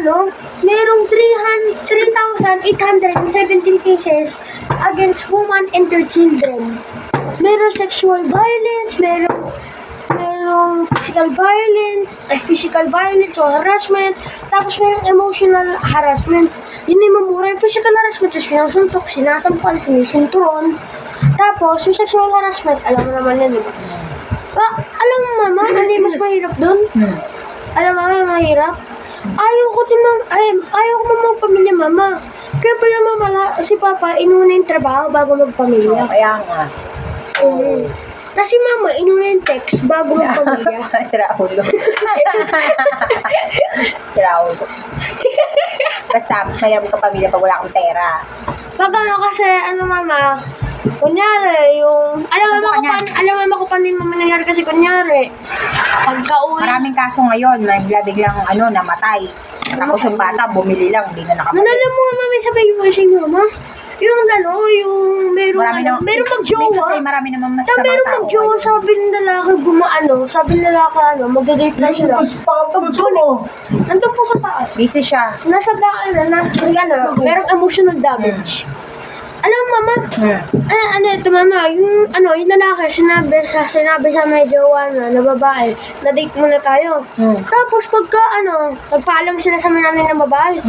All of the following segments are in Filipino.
merong 3,817 cases against women and their children. Merong sexual violence, merong physical violence o harassment, tapos merong emotional harassment. Yun yung mamura. Yung physical harassment is sinusuntok, sinasampal, sinisinturon. Tapos, yung sexual harassment, alam mo naman yan, diba? Alam mo, mama, ano yung mas mahirap dun? Alam mo, mama, mahirap? Ayaw ko magpamilya, mama. Kaya pala, mama, si papa, inuna yung trabaho bago magpamilya. Kaya nga. Kasi mama, inuna yung text bago magpamilya. Sira ulo. Sira ulo. Basta, mayroon ka pamilya pag wala kang pera. Pag kasi, mama, kunyari, alam mama ko pa din mama nangyari kasi kunyari, pagka-uwi. Maraming kaso ngayon, biglang namatay. Tapos yung bata, bumili lang, hindi na nakabalik. Alam mo, mama, sabay yung kasi mama. Yung merong magjowa. Marami naman masamang tao. Merong magjowa, sabi ng lalaki, magdadate na sila. Nandun po sa taas. Busy siya. Nasa daan merong emotional damage. Alam mo, mama, ito mama, yung lalaki, sinabi sa may jowa na babae, na-date muna tayo. Tapos pagka, nagpaalam sila sa nanay ng babae,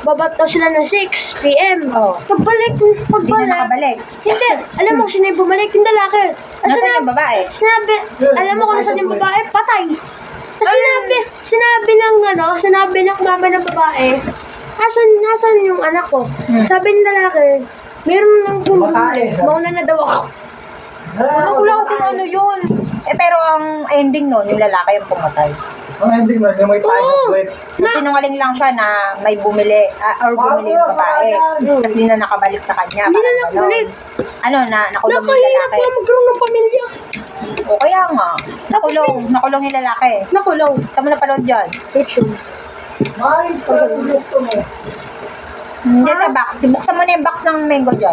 babat daw sila ng 6 p.m. Pagbalik. Hindi na nakabalik. Hindi, alam mo, sino yung bumalik yung lalaki. Nasaan yung babae? Alam mo kung nasaan yung babae, patay. Sinabi ng mama ng babae, nasan yung anak ko? Sabi ng lalaki, meron lang mauna na daw ako. Wala ko kung ano yun. Pero ang ending nun, yung lalaki yung pumatay. Ang ending na, may tayo sa puwet. Sinungaling lang siya na may bumili, bumili yung babae. Tapos hindi na nakabalik sa kanya. Hindi na nakabalik. Nakulong yung Nakahirap lalaki. na magkaroon ng pamilya. O kaya nga. Nakulong yung lalaki. Nakulong. Saan mo napanood dyan? YouTube. Nice, gusto mo. Hindi sa box. Buksan mo na yung box ng mango dyan.